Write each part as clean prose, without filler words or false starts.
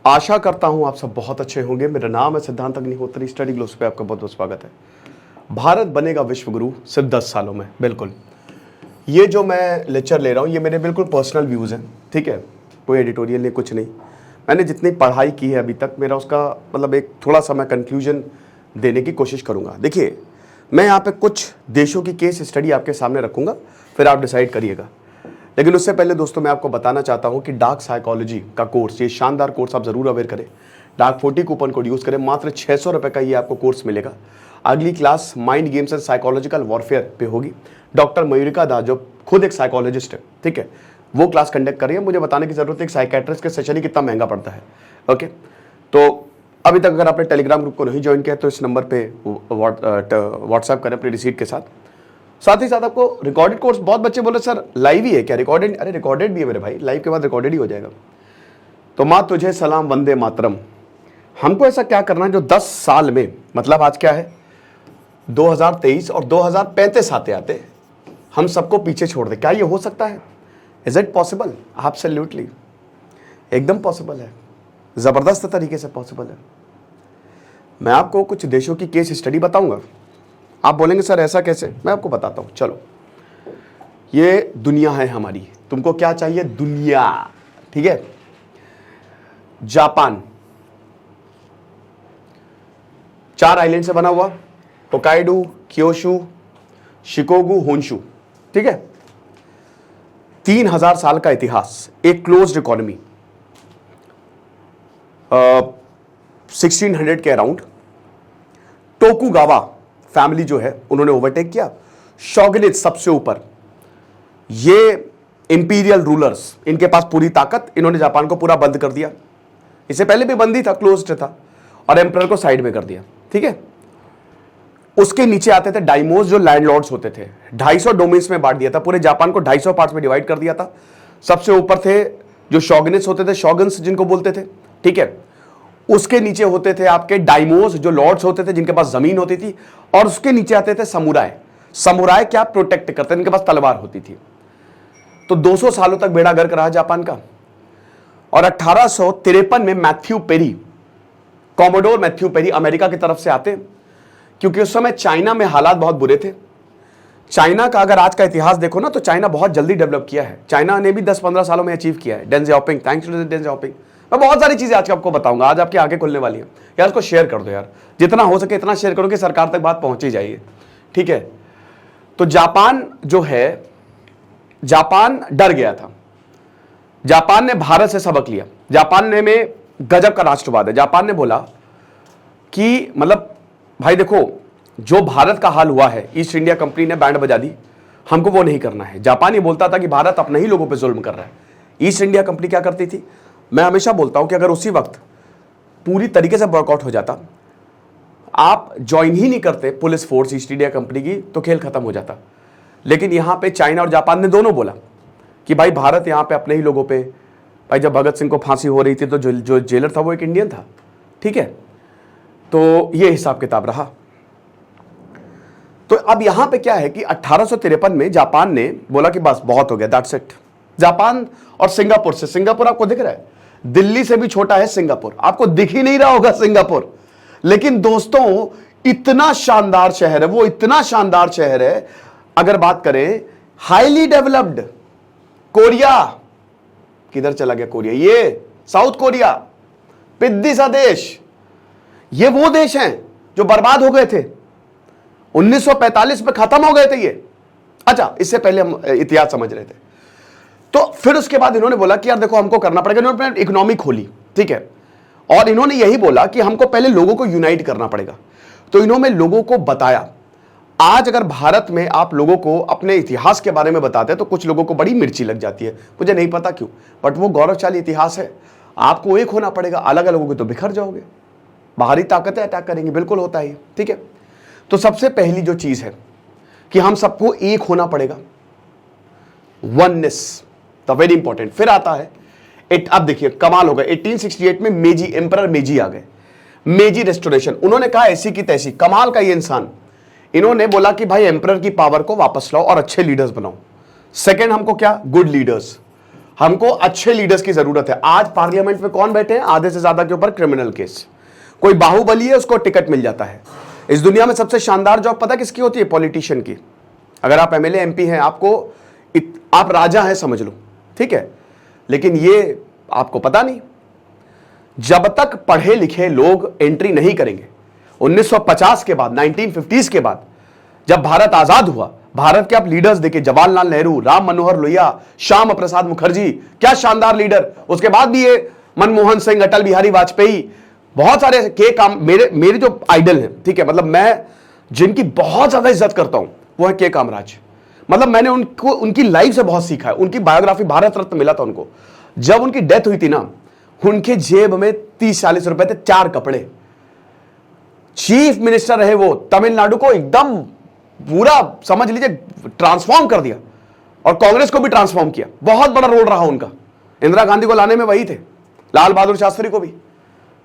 आशा करता हूं आप सब बहुत अच्छे होंगे। मेरा नाम है सिद्धांत अग्निहोत्री। स्टडी ग्लोब्स पे आपका बहुत बहुत स्वागत है। भारत बनेगा विश्व गुरु सिर्फ 10 सालों में। बिल्कुल, ये जो मैं लेक्चर ले रहा हूं ये मेरे बिल्कुल पर्सनल व्यूज़ हैं, ठीक है। कोई एडिटोरियल नहीं, कुछ नहीं। मैंने जितनी पढ़ाई की है अभी तक, मेरा उसका मतलब एक थोड़ा सा मैं कंक्लूजन देने की कोशिश करूँगा। देखिए, मैं यहाँ पे कुछ देशों की केस स्टडी आपके सामने रखूँगा, फिर आप डिसाइड करिएगा। लेकिन उससे पहले दोस्तों मैं आपको बताना चाहता हूं कि डार्क साइकोलॉजी का कोर्स, ये शानदार कोर्स आप जरूर अवेयर करें। डार्क 40 कूपन कोड यूज करें, मात्र 600 रुपये का ये आपको कोर्स मिलेगा। अगली class mind games and psychological warfare पे होगी। डॉक्टर मयूरिका दास जो खुद एक साइकोलॉजिस्ट है, ठीक है, वो क्लास कंडक्ट करिए। मुझे बताने की जरूरत है कि साइकेट्रिस्ट के सेशन ही कितना महंगा पड़ता है। ओके, तो अभी तक अगर आपने टेलीग्राम ग्रुप को नहीं ज्वाइन किया तो इस नंबर पर व्हाट्सएप करें अपनी रिसीट के साथ। साथ ही साथ आपको रिकॉर्डेड कोर्स, बहुत बच्चे बोले सर लाइव ही है क्या? रिकॉर्डेड? अरे रिकॉर्डेड भी है मेरे भाई, लाइव के बाद रिकॉर्डेड ही हो जाएगा। तो माँ तुझे सलाम, वंदे मातरम। हमको ऐसा क्या करना है जो 10 साल में, मतलब आज क्या है 2023 और 2035 आते आते हम सबको पीछे छोड़ दे। क्या ये हो सकता है? Is it possible? एब्सोल्युटली, एकदम पॉसिबल है, जबरदस्त तरीके से पॉसिबल है। मैं आपको कुछ देशों की केस स्टडी बताऊंगा। आप बोलेंगे सर ऐसा कैसे? मैं आपको बताता हूं। चलो, ये दुनिया है हमारी, तुमको क्या चाहिए? दुनिया, ठीक है। जापान 4 आइलैंड से बना हुआ, होकाइडो, क्योशु, शिकोगु, होन्शु, ठीक है। 3000 साल का इतिहास, एक क्लोज्ड इकोनॉमी, 1600 के अराउंड। टोकुगावा फैमिली जो है उन्होंने ओवरटेक किया। शोगुनेट सबसे ऊपर, ये इंपीरियल रूलर्स, इनके पास पूरी ताकत, इन्होंने जापान को पूरा बंद कर दिया। इससे पहले भी बंद ही था, क्लोज्ड था, और एम्परर को साइड में कर दिया, ठीक है। उसके नीचे आते थे डाइमोस, जो लैंडलॉर्ड्स होते थे। 250 डोमेन्स में बांट दिया था, पूरे जापान को 250 पार्ट्स में डिवाइड कर दिया था। सबसे ऊपर थे जो शोगुनेट्स होते थे, शोगन्स जिनको बोलते थे, ठीक है। उसके नीचे होते थे आपके डाइमोस, जो लॉर्ड्स होते थे जिनके पास जमीन होती थी, और उसके नीचे आते थे समुराय। समुराय क्या प्रोटेक्ट करते थे, इनके पास तलवार होती थी। तो 200 सालों तक बेड़ा गर्क रहा जापान का। और 1853 में Matthew Perry, commodore Matthew Perry America की तरफ से आते, क्योंकि उस समय चाइना में हालात बहुत बुरे थे। चाइना का अगर आज का इतिहास देखो ना, तो चाइना बहुत जल्दी डेवलप किया है। चाइना ने भी 10-15 सालों में अचीव किया है। Deng Xiaoping, thanks to Deng Xiaoping. मैं बहुत सारी चीजें आज आपको बताऊंगा, आज आपकी आंखें खुलने वाली हैं। यार इसको शेयर कर दो यार, जितना हो सके इतना शेयर करो कि सरकार तक बात पहुंची जाइए, ठीक है। तो जापान जो है, जापान डर गया था। जापान ने भारत से सबक लिया। जापान ने में गजब का राष्ट्रवाद है। जापान ने बोला कि मतलब भाई देखो, जो भारत का हाल हुआ है, ईस्ट इंडिया कंपनी ने बैंड बजा दी, हमको वो नहीं करना है। जापान ये बोलता था कि भारत अपने ही लोगों पे जुल्म कर रहा है। ईस्ट इंडिया कंपनी क्या करती थी? मैं हमेशा बोलता हूं कि अगर उसी वक्त पूरी तरीके से बॉयकॉट हो जाता, आप ज्वाइन ही नहीं करते police force east India company की, तो खेल खत्म हो जाता। लेकिन यहां पे चाइना और जापान ने दोनों बोला कि भाई भारत यहां पे अपने ही लोगों पे, भाई जब भगत सिंह को फांसी हो रही थी तो जो जेलर था वो एक इंडियन था, ठीक है। तो ये हिसाब किताब रहा। तो अब यहां पे क्या है कि 1853 में जापान ने बोला कि बस बहुत हो गया, दैट्स इट। जापान और सिंगापुर से, सिंगापुर आपको दिख रहा है, दिल्ली से भी छोटा है सिंगापुर, आपको दिख ही नहीं रहा होगा सिंगापुर, लेकिन दोस्तों इतना शानदार शहर है वो, इतना शानदार शहर है। अगर बात करें हाईली डेवलप्ड, कोरिया किधर चला गया? कोरिया, ये साउथ कोरिया, पिद्दी सा देश। ये वो देश हैं जो बर्बाद हो गए थे, 1945 में खत्म हो गए थे ये। अच्छा, इससे पहले हम इतिहास समझ रहे थे। तो फिर उसके बाद इन्होंने बोला कि यार देखो हमको करना पड़ेगा। इन्होंने इकोनॉमी खोली, ठीक है, और इन्होंने यही बोला कि हमको पहले लोगों को यूनाइट करना पड़ेगा। तो इन्होंने लोगों को बताया। आज अगर भारत में आप लोगों को अपने इतिहास के बारे में बताते हैं तो कुछ लोगों को बड़ी मिर्ची लग जाती है, मुझे नहीं पता क्यों, बट वो गौरवशाली इतिहास है। आपको एक होना पड़ेगा, अलग अलग होगे तो बिखर जाओगे, बाहरी ताकतें अटैक करेंगी, बिल्कुल होता है, ठीक है। तो सबसे पहली जो चीज है कि हम सबको एक होना पड़ेगा, वननेस, द वेरी इंपॉर्टेंट। फिर आता है अब देखिए कमाल हो गया, 1868 में मेजी, एम्परर मेजी आ गए, मेजी रेस्टोरेशन। उन्होंने कहा ऐसी की तैसी, कमाल का ये इंसान। इन्होंने बोला कि भाई एम्परर की पावर को वापस लाओ और अच्छे लीडर्स बनाओ। सेकंड हमको क्या? Good leaders. हमको अच्छे लीडर्स की जरूरत है। आज पार्लियामेंट में कौन बैठे हैं? आधे से ज्यादा के ऊपर क्रिमिनल केस। कोई बाहुबली है, उसको टिकट मिल जाता है। इस दुनिया में सबसे शानदार जॉब पता किसकी होती है? पॉलिटिशियन की। अगर आप एमएलए एमपी हैं, आप राजा हैं समझ लो, ठीक है, लेकिन ये आपको पता नहीं। जब तक पढ़े लिखे लोग एंट्री नहीं करेंगे, 1950 के बाद, 1950s के बाद जब भारत आजाद हुआ, भारत के आप लीडर्स देखे, जवाहरलाल नेहरू, राम मनोहर लोहिया, श्याम प्रसाद मुखर्जी, क्या शानदार लीडर। उसके बाद भी ये मनमोहन सिंह, अटल बिहारी वाजपेयी, बहुत सारे के काम। मेरे जो आइडल हैं, ठीक है, मतलब मैं जिनकी बहुत ज्यादा इज्जत करता हूं, वो है के कामराज। मतलब मैंने उनकी लाइफ से बहुत सीखा है। उनकी बायोग्राफी, भारत रत्न मिला था उनको। जब उनकी डेथ हुई थी ना, उनके जेब में 30-40 रुपए थे, 4 कपड़े। चीफ मिनिस्टर रहे वो, तमिलनाडु को एकदम पूरा समझ लीजिए ट्रांसफॉर्म कर दिया, और कांग्रेस को भी ट्रांसफॉर्म किया। बहुत बड़ा रोल रहा उनका। इंदिरा गांधी को लाने में वही थे, लाल बहादुर शास्त्री को भी।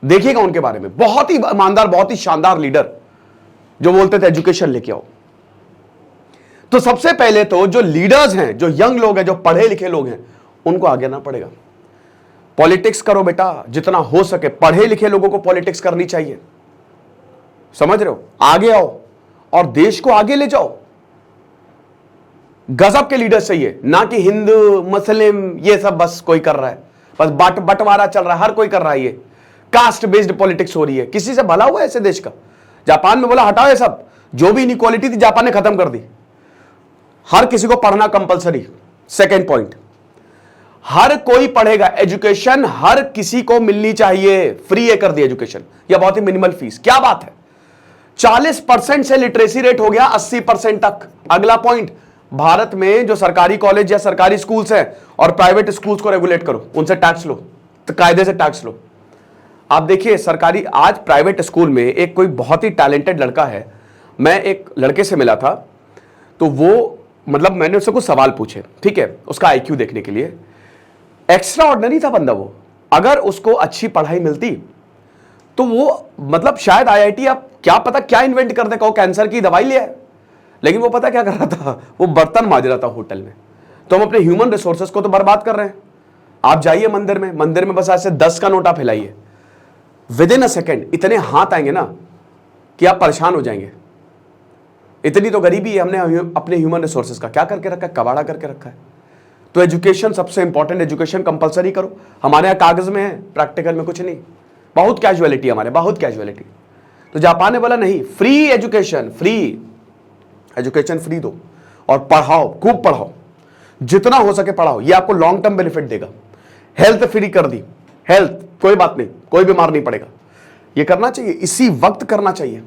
देखिएगा उनके बारे में, बहुत ही ईमानदार, बहुत ही शानदार लीडर, जो बोलते थे एजुकेशन लेके आओ। तो सबसे पहले तो जो लीडर्स हैं, जो यंग लोग हैं, जो पढ़े लिखे लोग हैं, उनको आगे आना पड़ेगा। पॉलिटिक्स करो बेटा, जितना हो सके पढ़े लिखे लोगों को पॉलिटिक्स करनी चाहिए। समझ रहे हो? आगे आओ और देश को आगे ले जाओ। गजब के लीडर्स चाहिए, ना कि हिंदू मुस्लिम ये सब बस कोई कर रहा है, बस बंटवारा चल रहा है, हर कोई कर रहा है। ये कास्ट बेस्ड पॉलिटिक्स हो रही है। किसी से भला हुआ ऐसे देश का? जापान में बोला हटाओ ये सब, जो भी इनइक्वालिटी थी जापान ने खत्म कर दी। हर किसी को पढ़ना कंपलसरी। सेकेंड पॉइंट, हर कोई पढ़ेगा। एजुकेशन हर किसी को मिलनी चाहिए, फ्री है कर दी एजुकेशन, या बहुत ही मिनिमल फीस। क्या बात है, 40% से लिटरेसी रेट हो गया 80% तक। अगला पॉइंट, भारत में जो सरकारी कॉलेज या सरकारी स्कूल्स हैं और प्राइवेट स्कूल्स को रेगुलेट करो, उनसे टैक्स लो, तो कायदे से टैक्स लो। आप देखिए सरकारी, आज प्राइवेट स्कूल में एक कोई बहुत ही टैलेंटेड लड़का है। मैं एक लड़के से मिला था, तो वो मतलब मैंने उससे कुछ सवाल पूछे, ठीक है, उसका आईक्यू देखने के लिए। एक्स्ट्रा ऑर्डिनरी था बंदा वो। अगर उसको अच्छी पढ़ाई मिलती तो वो मतलब शायद आईआईटी, आप क्या पता क्या इन्वेंट कर दे, कहो कैंसर की दवाई ले आए। लेकिन वो पता क्या कर रहा था? वो बर्तन मांज रहा था होटल में। तो हम अपने ह्यूमन रिसोर्सेज को तो बर्बाद कर रहे हैं। आप जाइए मंदिर में बस ऐसे 10 का नोटा फैलाइए, विद इन अ सेकेंड इतने हाथ आएंगे ना कि आप परेशान हो जाएंगे। इतनी तो गरीबी है। हमने अपने ह्यूमन रिसोर्सेज का क्या करके रखा है? कबाड़ा करके रखा है। तो एजुकेशन सबसे इंपॉर्टेंट, एजुकेशन कंपलसरी करो। हमारे यहाँ कागज में है, प्रैक्टिकल में कुछ नहीं। बहुत कैजुअलिटी हमारे, बहुत कैजुअलिटी। तो जापान ने बोला नहीं, free education, free education free दो और पढ़ाओ, खूब पढ़ाओ, जितना हो सके पढ़ाओ। ये आपको लॉन्ग टर्म बेनिफिट देगा। हेल्थ फ्री कर दी, हेल्थ कोई बात नहीं, कोई बीमार नहीं पड़ेगा। ये करना चाहिए, इसी वक्त करना चाहिए,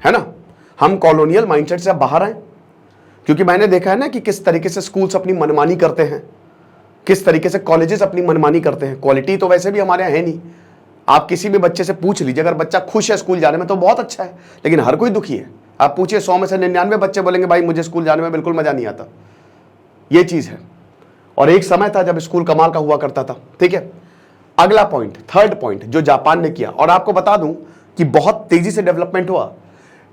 है ना। हम कॉलोनियल माइंडसेट से अब बाहर आए, क्योंकि मैंने देखा है ना कि किस तरीके से स्कूल्स अपनी मनमानी करते हैं, किस तरीके से कॉलेजेस अपनी मनमानी करते हैं। क्वालिटी तो वैसे भी हमारे यहाँ है नहीं। आप किसी भी बच्चे से पूछ लीजिए, अगर बच्चा खुश है स्कूल जाने में तो बहुत अच्छा है, लेकिन हर कोई दुखी है। आप पूछिए 100 में से 99 बच्चे बोलेंगे भाई मुझे स्कूल जाने में बिल्कुल मजा नहीं आता। ये चीज है। और एक समय था जब स्कूल कमाल का हुआ करता था, ठीक है। अगला पॉइंट, थर्ड पॉइंट जो जापान ने किया, और आपको बता दूं कि बहुत तेजी से डेवलपमेंट हुआ,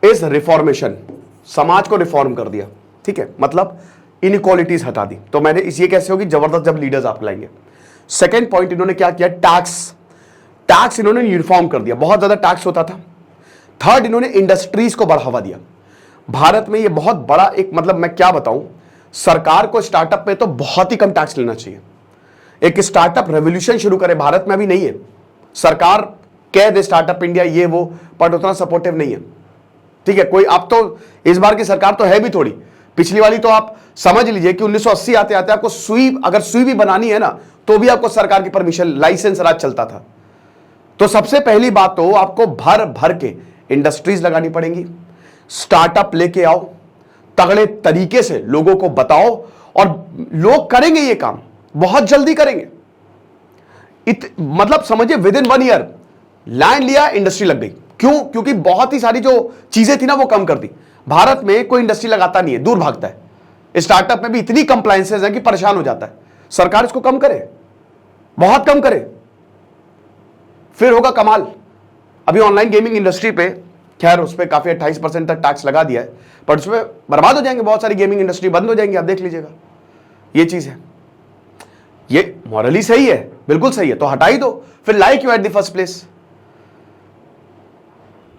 इस रिफॉर्मेशन, समाज को रिफॉर्म कर दिया, ठीक है, मतलब इनइक्वालिटीज हटा दी। तो मैंने इस ये कैसे होगी? जबरदस्त जब लीडर्स आप लाएंगे। सेकेंड पॉइंट इन्होंने क्या किया? टैक्स इन्होंने यूनिफॉर्म कर दिया, बहुत ज्यादा टैक्स होता था। थर्ड, इन्होंने इंडस्ट्रीज को बढ़ावा दिया। भारत में ये बहुत बड़ा एक, मतलब मैं क्या बताऊं, सरकार को स्टार्टअप पे तो बहुत ही कम टैक्स लेना चाहिए। एक स्टार्टअप रेवोल्यूशन शुरू करे, भारत में अभी नहीं है। सरकार कह दे स्टार्टअप इंडिया ये वो, बट उतना सपोर्टिव नहीं है, ठीक है। कोई अब तो इस बार की सरकार तो है भी थोड़ी, पिछली वाली तो आप समझ लीजिए कि 1980 आते आते आपको अगर सुई भी बनानी है ना, तो भी आपको सरकार की परमिशन, लाइसेंस राज चलता था। तो सबसे पहली बात तो आपको भर भर के इंडस्ट्रीज लगानी पड़ेंगी, स्टार्टअप लेके आओ, तगड़े तरीके से लोगों को बताओ, और लोग करेंगे ये काम, बहुत जल्दी करेंगे। मतलब समझिए विद इन 1 ईयर लैंड लिया, इंडस्ट्री लग गई। क्यों? क्योंकि बहुत ही सारी जो चीजें थी ना वो कम कर दी। भारत में कोई इंडस्ट्री लगाता नहीं है, दूर भागता है। स्टार्टअप में भी इतनी कंप्लायंसेस है कि परेशान हो जाता है। सरकार इसको कम करे, बहुत कम करे, फिर होगा कमाल। अभी ऑनलाइन गेमिंग इंडस्ट्री पे, खैर उस पर काफी 28% तक टैक्स लगा दिया है, पर उसमें बर्बाद हो जाएंगे बहुत सारी गेमिंग इंडस्ट्री, बंद हो जाएंगी, आप देख लीजिएगा। ये चीज है। ये मॉरली सही है, बिल्कुल सही है, तो हटा ही दो, फिर लाई क्यों एट द फर्स्ट प्लेस?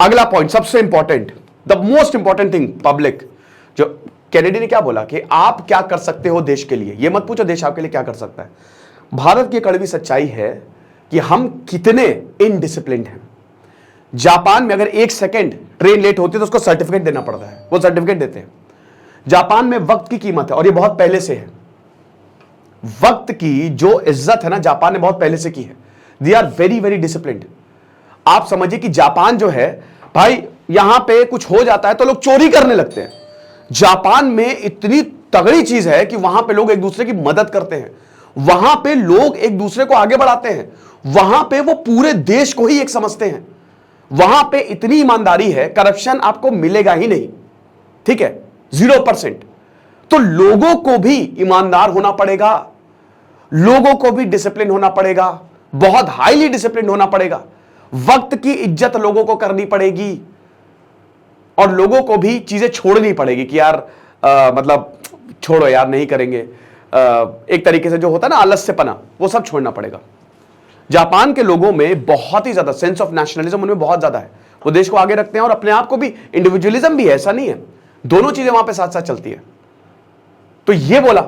अगला पॉइंट सबसे important, the most important thing, public, जो कैनेडी ने क्या बोला कि आप क्या कर सकते हो देश के लिए, ये मत पूछो देश आपके लिए क्या कर सकता है। भारत की कड़वी सच्चाई है कि हम कितने इनडिसिप्लिन्ड हैं। जापान में अगर 1 सेकेंड ट्रेन लेट होती है तो उसको सर्टिफिकेट देना पड़ता है, वो सर्टिफिकेट देते हैं। जापान में वक्त की कीमत है, और ये बहुत पहले से है। वक्त की जो इज्जत है ना, जापान ने बहुत पहले से की है। They are very very disciplined. आप समझिए कि जापान जो है भाई, यहां पे कुछ हो जाता है तो लोग चोरी करने लगते हैं। जापान में इतनी तगड़ी चीज है कि वहां पे लोग एक दूसरे की मदद करते हैं, वहां पे लोग एक दूसरे को आगे बढ़ाते हैं, वहां पे वो पूरे देश को ही एक समझते हैं। वहां पे इतनी ईमानदारी है, करप्शन आपको मिलेगा ही नहीं, ठीक है, 0%। तो लोगों को भी ईमानदार होना पड़ेगा, लोगों को भी डिसिप्लिन होना पड़ेगा, बहुत हाईली डिसिप्लिन होना पड़ेगा। वक्त की इज्जत लोगों को करनी पड़ेगी, और लोगों को भी चीजें छोड़नी पड़ेगी कि यार मतलब छोड़ो यार, नहीं करेंगे। एक तरीके से जो होता है ना आलस्यपना, वो सब छोड़ना पड़ेगा। जापान के लोगों में बहुत ही ज्यादा सेंस ऑफ नेशनलिज्म उनमें बहुत ज्यादा है। वो देश को आगे रखते हैं और अपने आप को भी, इंडिविजुअलिज्म भी है, ऐसा नहीं है, दोनों चीजें वहां पे साथ साथ चलती है। तो ये बोला।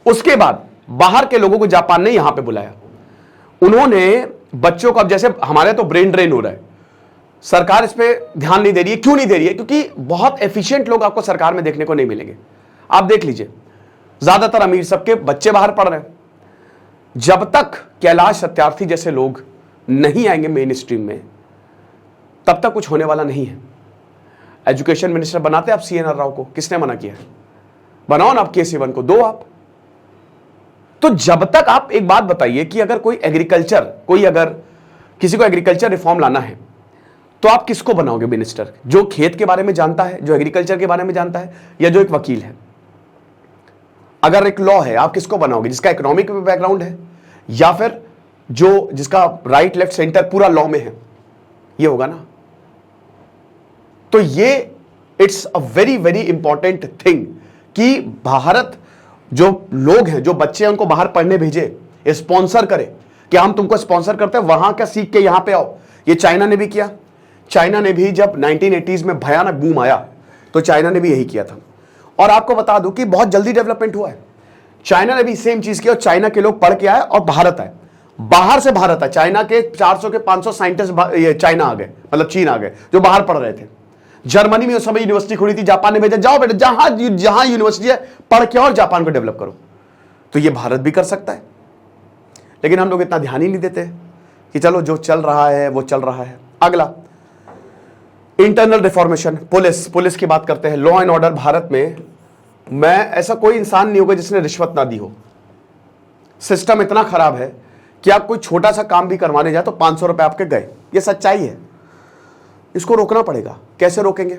उसके बाद बाहर के लोगों को जापान ने यहां पे बुलाया। उन्होंने बच्चों को, अब जैसे हमारे तो ब्रेन ड्रेन हो रहा है, सरकार इस पे ध्यान नहीं दे रही है। क्यों नहीं दे रही है? क्योंकि बहुत एफिशिएंट लोग आपको सरकार में देखने को नहीं मिलेंगे। आप देख लीजिए, ज्यादातर अमीर सबके बच्चे बाहर पढ़ रहे हैं। जब तक कैलाश सत्यार्थी जैसे लोग नहीं आएंगे मेन स्ट्रीम में, तब तक कुछ होने वाला नहीं है। एजुकेशन मिनिस्टर बनाते आप CNR राव को, किसने मना किया है? बनाओ ना, आप K7 को दो आप। तो जब तक आप, एक बात बताइए कि अगर कोई एग्रीकल्चर, अगर किसी को एग्रीकल्चर रिफॉर्म लाना है तो आप किसको बनाओगे मिनिस्टर? जो खेत के बारे में जानता है, जो एग्रीकल्चर के बारे में जानता है, या जो एक वकील है? अगर एक लॉ है, आप किसको बनाओगे? जिसका इकोनॉमिक बैकग्राउंड है, या फिर जिसका राइट लेफ्ट सेंटर पूरा लॉ में है? ये होगा ना। तो ये it's a very very important thing कि भारत जो लोग हैं, जो बच्चे हैं, उनको बाहर पढ़ने भेजे, स्पॉन्सर करे कि हम तुमको स्पॉन्सर करते हैं, वहां का सीख के यहां पे आओ। ये चाइना ने भी किया। चाइना ने भी जब 1980s में भयानक बूम आया तो चाइना ने भी यही किया था। और आपको बता दूं कि बहुत जल्दी डेवलपमेंट हुआ है। चाइना ने भी सेम चीज किया, और चाइना के लोग पढ़ के आए और भारत आए, बाहर से भारत आए। चाइना के 400 के 500 साइंटिस्ट चाइना आ गए, मतलब चीन आ गए, जो बाहर पढ़ रहे थे। जर्मनी में उस समय यूनिवर्सिटी खुली थी, जापान ने भेजा, जाओ बेटा जहां यूनिवर्सिटी है पढ़ के और जापान को डेवलप करो। तो ये भारत भी कर सकता है, लेकिन हम लोग इतना ध्यान ही नहीं देते कि चलो जो चल रहा है वो चल रहा है। अगला, इंटरनल रिफॉर्मेशन, पुलिस की बात करते हैं। लॉ एंड ऑर्डर भारत में, मैं ऐसा कोई इंसान नहीं होगा जिसने रिश्वत ना दी हो। सिस्टम इतना खराब है कि आप कोई छोटा सा काम भी करवाने जाए तो 500 रुपए आपके गए। ये सच्चाई है, इसको रोकना पड़ेगा। कैसे रोकेंगे?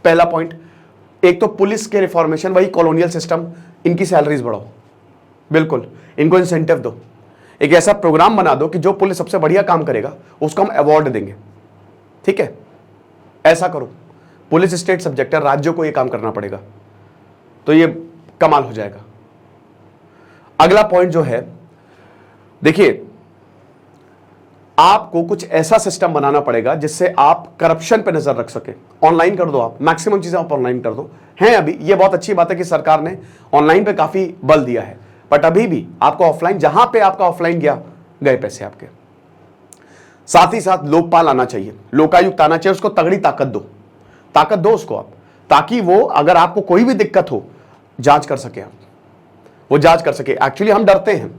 पहला पॉइंट, एक तो पुलिस के रिफॉर्मेशन, वही कॉलोनियल सिस्टम, इनकी सैलरीज बढ़ाओ, बिल्कुल इनको इंसेंटिव दो। एक ऐसा प्रोग्राम बना दो कि जो पुलिस सबसे बढ़िया काम करेगा उसको हम अवार्ड देंगे, ठीक है? ऐसा करो। पुलिस स्टेट सब्जेक्ट है, राज्यों को ये काम करना पड़ेगा, तो ये कमाल हो जाएगा। अगला पॉइंट जो है, देखिए आपको कुछ ऐसा सिस्टम बनाना पड़ेगा जिससे आप करप्शन पे नजर रख सके। ऑनलाइन कर दो, आप मैक्सिमम चीजें आप ऑनलाइन कर दो। हैं अभी, ये बहुत अच्छी बात है कि सरकार ने ऑनलाइन पे काफी बल दिया है, बट अभी भी आपको ऑफलाइन, जहां पे आपका ऑफलाइन गया, गए पैसे आपके। साथ ही साथ लोकपाल आना चाहिए, लोकायुक्त आना चाहिए, उसको तगड़ी ताकत दो उसको आप, ताकि वो अगर आपको कोई भी दिक्कत हो जांच कर सके, आप वो जांच कर सके। एक्चुअली हम डरते हैं,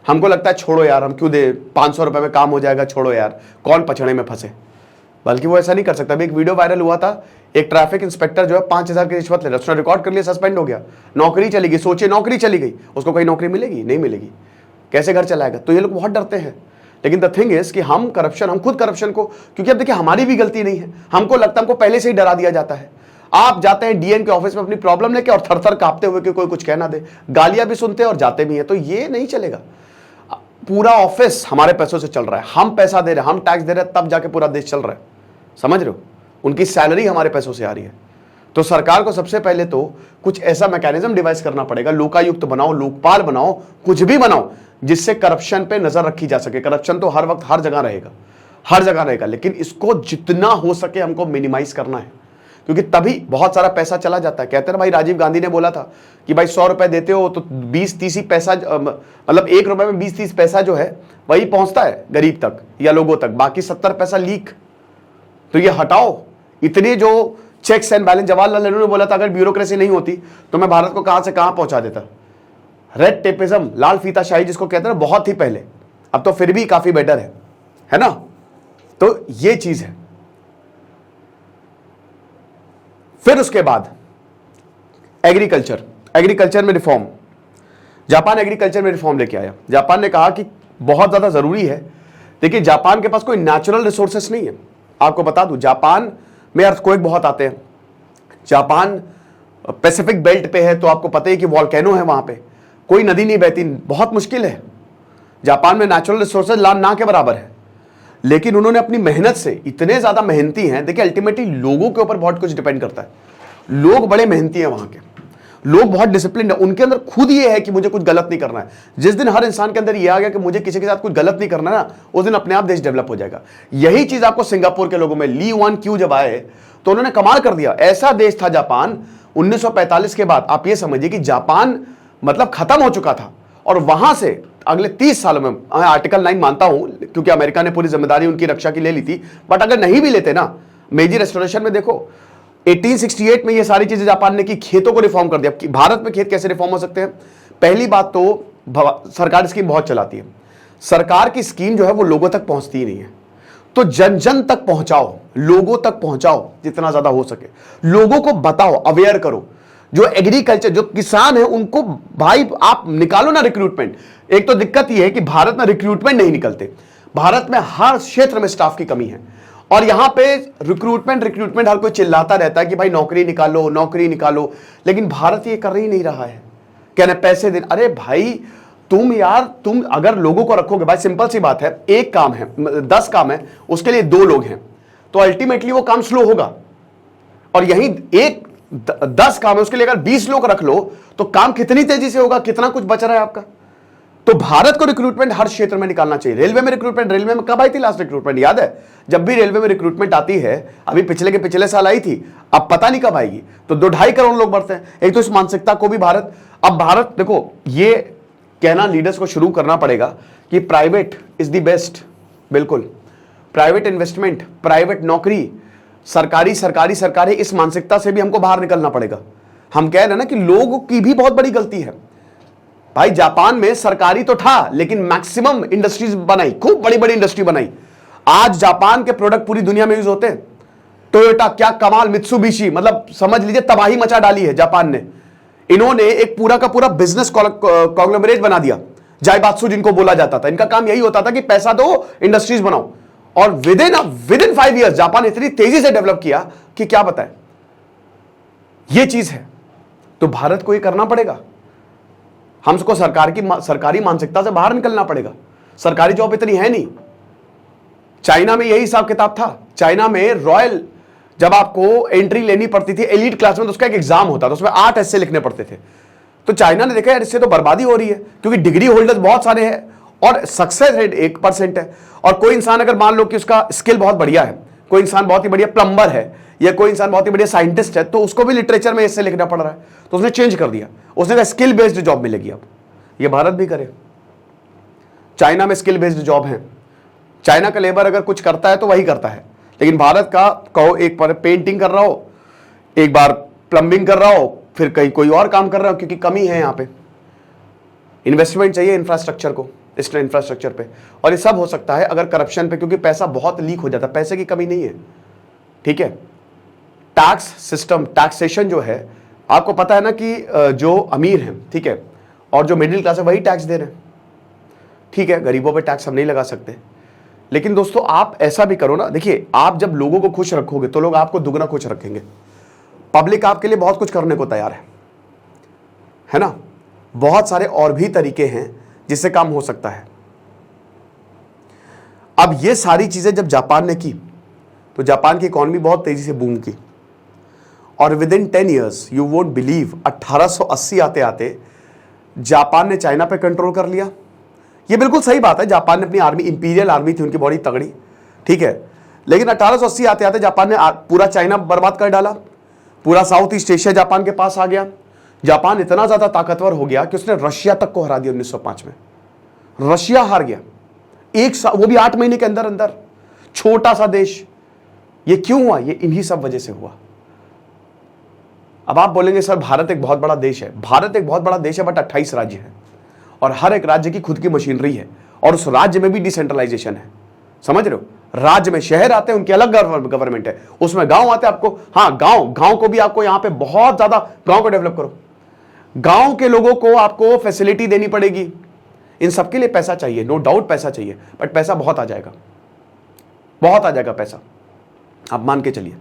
हमको लगता है छोड़ो यार, हम क्यों दे, 500 रुपए में काम हो जाएगा, छोड़ो यार, कौन पछड़े में फंसे। बल्कि वो ऐसा नहीं कर सकता। अभी एक वीडियो वायरल हुआ था, एक ट्रैफिक इंस्पेक्टर जो है 5000 की रिश्वत ले रहा है, उसने रिकॉर्ड कर लिया, सस्पेंड हो गया, नौकरी चली गई। सोचिए, नौकरी चली गई, उसको कोई नौकरी मिलेगी? नहीं मिलेगी, कैसे घर चलाएगा? तो ये लोग बहुत डरते हैं। लेकिन द थिंग इज कि हम खुद करप्शन को, क्योंकि अब देखिए हमारी भी गलती नहीं है, हमको लगता है हमको पहले से ही डरा दिया जाता है। आप जाते हैं डीएम के ऑफिस में अपनी प्रॉब्लम लेके और थर-थर कांपते हुए कि कोई कुछ कह ना दे, गालियां भी सुनते हैं और जाते भी हैं। तो ये नहीं चलेगा। पूरा ऑफिस हमारे पैसों से चल रहा है, हम पैसा दे रहे हैं, हम टैक्स दे रहे हैं, तब जाके पूरा देश चल रहा है, समझ रहे हो? उनकी सैलरी हमारे पैसों से आ रही है। तो सरकार को सबसे पहले तो कुछ ऐसा मैकेनिज्म डिवाइस करना पड़ेगा, लोकायुक्त बनाओ, लोकपाल बनाओ, कुछ भी बनाओ जिससे करप्शन पे नजर रखी जा सके। करप्शन तो हर वक्त हर जगह रहेगा, हर जगह रहेगा, लेकिन इसको जितना हो सके हमको मिनिमाइज करना है, क्योंकि तभी बहुत सारा पैसा चला जाता है। कहते हैं भाई, राजीव गांधी ने बोला था कि भाई 100 रुपए देते हो तो 20-30 ही पैसा, मतलब 1 रुपए में 20-30 पैसा जो है वही पहुंचता है गरीब तक या लोगों तक, बाकी 70 पैसा लीक। तो ये हटाओ। इतने जो checks and balance, Jawaharlal Nehru ने बोला था अगर ब्यूरोक्रेसी नहीं होती तो मैं भारत को कहां से कहां पहुंचा देता। रेड टेपिज्म, लाल फीताशाही जिसको कहते हैं, बहुत ही पहले, अब तो फिर भी काफी बेटर है ना। तो ये चीज है। फिर उसके बाद एग्रीकल्चर में रिफॉर्म। जापान एग्रीकल्चर में रिफॉर्म लेके आया। जापान ने कहा कि बहुत ज्यादा जरूरी है। देखिए, जापान के पास कोई नेचुरल रिसोर्सेस नहीं है। आपको बता दूं, जापान में अर्थक्वेक बहुत आते हैं। जापान पैसिफिक बेल्ट पे है, तो आपको पता है कि वॉल्केनो है वहां पे, कोई नदी नहीं बहती, बहुत मुश्किल है। जापान में नेचुरल रिसोर्सेज ना के बराबर है, लेकिन उन्होंने अपनी मेहनत से, इतने ज्यादा मेहनती हैं। देखिए, अल्टीमेटली लोगों के ऊपर बहुत कुछ डिपेंड करता है। लोग बड़े मेहनती हैं वहां के, लोग बहुत डिसिप्लिन है, उनके अंदर खुद ये है कि मुझे कुछ गलत नहीं करना है। जिस दिन हर इंसान के अंदर ये आ गया कि मुझे किसी के साथ कुछ गलत नहीं करना ना, उस दिन अपने आप देश डेवलप हो जाएगा। यही चीज आपको सिंगापुर के लोगों में, ली वन क्यू जब आए तो उन्होंने कमाल कर दिया। ऐसा देश था जापान, 1945 के बाद आप ये समझिए कि जापान मतलब खत्म हो चुका था, और वहां से अगले 30 सालों में, आर्टिकल 9 मानता हूं क्योंकि अमेरिका ने पूरी जिम्मेदारी उनकी रक्षा की ले ली थी, बट अगर नहीं भी लेते ना, मेजी रेस्टोरेशन में देखो 1868 में ये सारी चीजें जापान ने की, खेतों को रिफॉर्म कर दिया। कि भारत में खेत कैसे रिफॉर्म हो सकते हैं? पहली बात तो सरकार स्कीम बहुत चलाती है, सरकार की स्कीम जो है वो लोगों तक पहुंचती ही नहीं है। तो जन जन तक पहुंचाओ, लोगों तक पहुंचाओ जितना ज्यादा हो सके, लोगों को बताओ, अवेयर करो। जो एग्रीकल्चर, जो किसान है, उनको भाई आप निकालो ना रिक्रूटमेंट। एक तो दिक्कत यह है कि भारत में रिक्रूटमेंट नहीं निकलते। भारत में हर क्षेत्र में स्टाफ की कमी है, और यहां पे रिक्रूटमेंट हर कोई चिल्लाता रहता है कि भाई नौकरी निकालो, नौकरी निकालो, लेकिन भारत ये कर ही नहीं रहा है। कहने पैसे दे, अरे भाई तुम अगर लोगों को रखोगे, भाई सिंपल सी बात है, एक काम है, 10 काम है, उसके लिए 2 लोग हैं, तो अल्टीमेटली वो काम स्लो होगा। और यही 10 काम है, उसके लिए अगर 20 लोग रख लो तो काम कितनी तेजी से होगा, कितना कुछ बच रहा है आपका। तो भारत को रिक्रूटमेंट हर क्षेत्र में निकालना चाहिए। रेलवे में रिक्रूटमेंट, रेलवे में कब आई थी लास्ट रिक्रूटमेंट, याद है? जब भी रेलवे में रिक्रूटमेंट आती है, अभी पिछले साल आई थी, अब पता नहीं कब आएगी। तो 2-2.5 करोड़ लोग बढ़ते हैं। एक तो इस मानसिकता को भी भारत देखो, ये कहना लीडर्स को शुरू करना पड़ेगा कि प्राइवेट इज द बेस्ट। बिल्कुल, प्राइवेट इन्वेस्टमेंट, प्राइवेट नौकरी, सरकारी, इस मानसिकता से भी हमको बाहर निकलना पड़ेगा। हम कह रहे हैं ना कि लोगों की भी बहुत बड़ी गलती है। भाई जापान में सरकारी तो था, लेकिन मैक्सिमम इंडस्ट्रीज बनाई, खूब बड़ी बड़ी इंडस्ट्री बनाई। आज जापान के प्रोडक्ट पूरी दुनिया में यूज होते हैं। टोयोटा, क्या कमाल, मित्सुबिशी, मतलब समझ लीजिए तबाही मचा डाली है जापान ने। इन्होंने एक पूरा का पूरा बिजनेस कॉन्ग्लोमरेट बना दिया, जाइबात्सु जिनको बोला जाता था। इनका काम यही होता था कि पैसा दो, इंडस्ट्रीज बनाओ, और विद इन 5 ईयर्स जापान इतनी तेजी से डेवलप किया कि क्या बताएं। यह चीज है, तो भारत को यह करना पड़ेगा। हमको सरकारी मानसिकता से बाहर निकलना पड़ेगा। सरकारी जॉब इतनी है नहीं। चाइना में यही हिसाब किताब था। चाइना में रॉयल, जब आपको एंट्री लेनी पड़ती थी एलीट क्लास में, तो उसका एक एग्जाम होता था, उसमें 8 ऐसे लिखने पड़ते थे। तो चाइना ने देखा यार इससे तो बर्बादी हो रही है, क्योंकि डिग्री होल्डर्स बहुत सारे हैं और सक्सेस रेट 1% है। और कोई इंसान अगर मान लो कि उसका स्किल बहुत बढ़िया है, कोई इंसान बहुत ही बढ़िया प्लम्बर है, या कोई इंसान बहुत ही बढ़िया साइंटिस्ट है, तो उसको भी लिटरेचर में ऐसे लिखना पड़ रहा है। तो उसने चेंज कर दिया, उसने कहा स्किल बेस्ड जॉब मिलेगी। अब ये भारत भी करे। चाइना में स्किल बेस्ड जॉब है। चाइना का लेबर अगर कुछ करता है तो वही करता है, लेकिन भारत का कहो एक बार पेंटिंग कर रहा हो, एक बार प्लम्बिंग कर रहा हो, फिर कहीं कोई और काम कर रहा हो, क्योंकि कमी है यहाँ पे। इन्वेस्टमेंट चाहिए इंफ्रास्ट्रक्चर को, इस इंफ्रास्ट्रक्चर पे, और ये सब हो सकता है अगर करप्शन पे, क्योंकि पैसा बहुत लीक हो जाता है। पैसे की कमी नहीं है, ठीक है। टैक्स सिस्टम, टैक्सेशन जो है, आपको पता है ना कि जो अमीर हैं, ठीक है, और जो मिडिल क्लास है वही टैक्स दे रहे हैं, ठीक है। गरीबों पे टैक्स हम नहीं लगा सकते, लेकिन दोस्तों आप ऐसा भी करो ना। देखिए, आप जब लोगों को खुश रखोगे तो लोग आपको दुगना खुश रखेंगे। पब्लिक आपके लिए बहुत कुछ करने को तैयार है ना। बहुत सारे और भी तरीके हैं जिससे काम हो सकता है। अब ये सारी चीजें जब जापान ने की, तो जापान की इकॉनमी बहुत तेजी से बूम की, और with in 10 years you won't believe 1880 आते आते जापान ने चाइना पे कंट्रोल कर लिया। ये बिल्कुल सही बात है, जापान ने अपनी आर्मी, इंपीरियल आर्मी थी उनकी बड़ी तगड़ी, ठीक है, लेकिन 1880 आते आते जापान ने पूरा चाइना बर्बाद कर डाला, पूरा साउथ ईस्ट एशिया जापान के पास आ गया। जापान इतना ज्यादा ताकतवर हो गया कि उसने रशिया तक को हरा दिया 1905 में। रशिया हार गया वो भी 8 महीने के अंदर अंदर, छोटा सा देश। ये क्यों हुआ? ये इन्हीं सब वजह से हुआ। अब आप बोलेंगे सर भारत एक बहुत बड़ा देश है। भारत एक बहुत बड़ा देश है, बट 28 राज्य है और हर एक राज्य की खुद की मशीनरी है और उस राज्य में भी डिसेंट्रलाइजेशन है। समझ रहे हो? राज्य में शहर आते हैं, उनकी अलग गवर्नमेंट है, उसमें गांव आते हैं। आपको हाँ, गांव को भी आपको यहां पे बहुत ज्यादा गांव को डेवलप करो, गांव के लोगों को आपको फैसिलिटी देनी पड़ेगी। इन सबके लिए पैसा चाहिए, नो डाउट पैसा चाहिए, बट पैसा बहुत आ जाएगा, बहुत आ जाएगा पैसा। आप मान के चलिए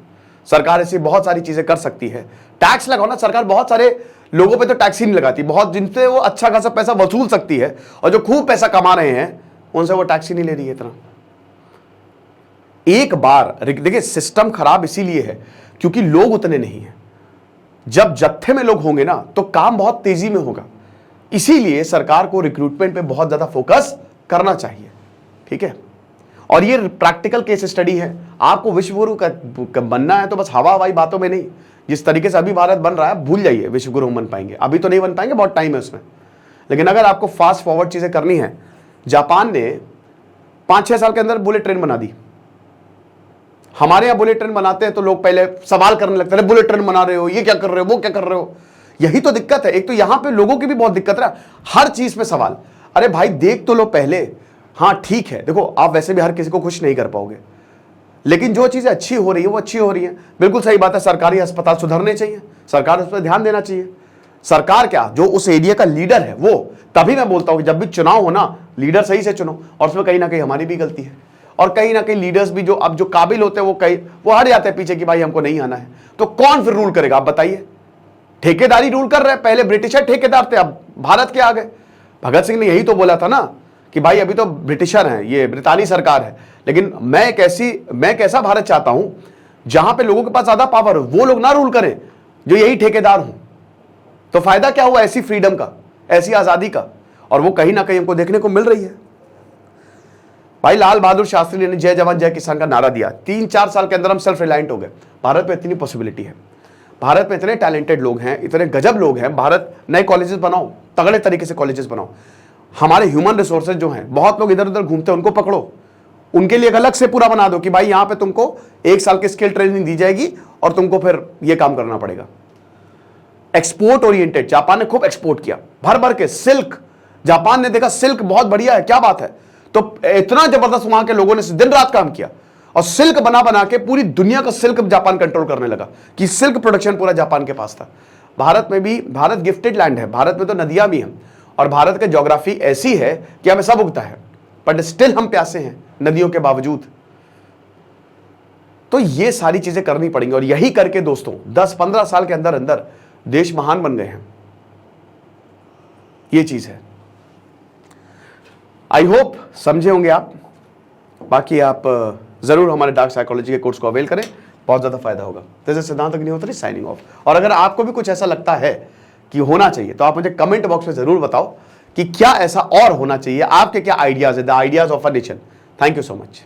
सरकार ऐसी बहुत सारी चीजें कर सकती है। टैक्स लगाओ ना, सरकार बहुत सारे लोगों पे तो टैक्स ही नहीं लगाती, बहुत जिनसे वो अच्छा खासा पैसा वसूल सकती है और जो खूब पैसा कमा रहे हैं उनसे वो टैक्स ही नहीं ले रही है इतना। एक बार देखिए, सिस्टम खराब इसीलिए है क्योंकि लोग उतने नहीं हैं। जब जत्थे में लोग होंगे ना तो काम बहुत तेजी में होगा। इसीलिए सरकार को रिक्रूटमेंट पे बहुत ज्यादा फोकस करना चाहिए, ठीक है। और ये प्रैक्टिकल केस स्टडी है। आपको विश्व गुरु का बनना है तो बस हवा हवाई बातों में नहीं, जिस तरीके से अभी भारत बन रहा है भूल जाइए विश्व गुरु बन पाएंगे। अभी तो नहीं बन पाएंगे, बहुत टाइम है उसमें, लेकिन अगर आपको फास्ट फॉरवर्ड चीजें करनी है, जापान ने 5-6 साल के अंदर बुलेट ट्रेन बना दी। हमारे यहां बुलेट ट्रेन बनाते हैं तो लोग पहले सवाल करने लगते हैं, बुलेट ट्रेन बना रहे हो, ये क्या कर रहे हो, वो क्या कर रहे हो। यही तो दिक्कत है। एक तो यहां पे लोगों की भी बहुत दिक्कत है, हर चीज पे सवाल। अरे भाई देख तो लो पहले। हाँ ठीक है, देखो आप वैसे भी हर किसी को खुश नहीं कर पाओगे, लेकिन जो चीजें अच्छी हो रही है वो अच्छी हो रही है। बिल्कुल सही बात है, सरकारी अस्पताल सुधरने चाहिए, सरकार उस पर ध्यान देना चाहिए। सरकार क्या, जो उस एरिया का लीडर है वो, तभी मैं बोलता हूं कि जब भी चुनाव हो ना, लीडर सही से चुनो। और उसमें कहीं ना कहीं हमारी भी गलती है, और कहीं ना कहीं लीडर्स भी जो अब जो काबिल होते हैं वो हट जाते हैं पीछे कि भाई हमको नहीं आना है। तो कौन फिर रूल करेगा आप बताइए? ठेकेदारी रूल कर रहे हैं। पहले ब्रिटिशर ठेकेदार थे, अब भारत के आ गए। भगत सिंह ने यही तो बोला था ना कि भाई अभी तो ब्रिटिशर हैं, ये ब्रितानी सरकार है, लेकिन मैं एक ऐसा भारत चाहता हूं जहां पे लोगों के पास ज्यादा पावर हो, वो लोग ना रूल करें जो यही ठेकेदार हों। तो फायदा क्या हुआ ऐसी फ्रीडम का, ऐसी आजादी का? और वो कहीं ना कहीं हमको देखने को मिल रही है। भाई लाल बहादुर शास्त्री ने जय जवान जय किसान का नारा दिया, 3-4 साल के अंदर हम सेल्फ रिलायंट हो गए। भारत में इतनी पॉसिबिलिटी है, भारत में इतने टैलेंटेड लोग हैं, इतने गजब लोग हैं। भारत नए कॉलेजेस बनाओ, तगड़े तरीके से कॉलेजेस बनाओ। हमारे ह्यूमन रिसोर्सेज जो हैं, बहुत लोग इधर उधर घूमते हैं, उनको पकड़ो, उनके लिए एक अलग से पूरा बना दो कि भाई यहां पे तुमको 1 साल की स्किल ट्रेनिंग दी जाएगी और तुमको फिर ये काम करना पड़ेगा। एक्सपोर्ट ओरिएंटेड, जापान ने खूब एक्सपोर्ट किया, भर भर के सिल्क। जापान ने देखा सिल्क बहुत बढ़िया है, क्या बात है, तो इतना जबरदस्त वहां के लोगों ने दिन रात काम किया और सिल्क बना बना के पूरी दुनिया का सिल्क जापान कंट्रोल करने लगा कि सिल्क प्रोडक्शन पूरा जापान के पास था। भारत में भी, भारत गिफ्टेड लैंड है, भारत में तो नदियां भी हैं और भारत की ज्योग्राफी ऐसी है कि हमें सब उगता है, बट स्टिल हम प्यासे हैं नदियों के बावजूद। तो ये सारी चीजें करनी पड़ेंगी और यही करके दोस्तों 10-15 साल के अंदर अंदर देश महान बन गए हैं। ये चीज है। आई होप समझे होंगे आप। बाकी आप जरूर हमारे डार्क साइकोलॉजी के कोर्स को अवेल करें, बहुत ज्यादा फायदा होगा। तो सिद्धांत अग्निहोत्री साइनिंग ऑफ। और अगर आपको भी कुछ ऐसा लगता है कि होना चाहिए तो आप मुझे कमेंट बॉक्स में जरूर बताओ कि क्या ऐसा और होना चाहिए, आपके क्या आइडियाज है, the ideas of a nation. Thank you so much.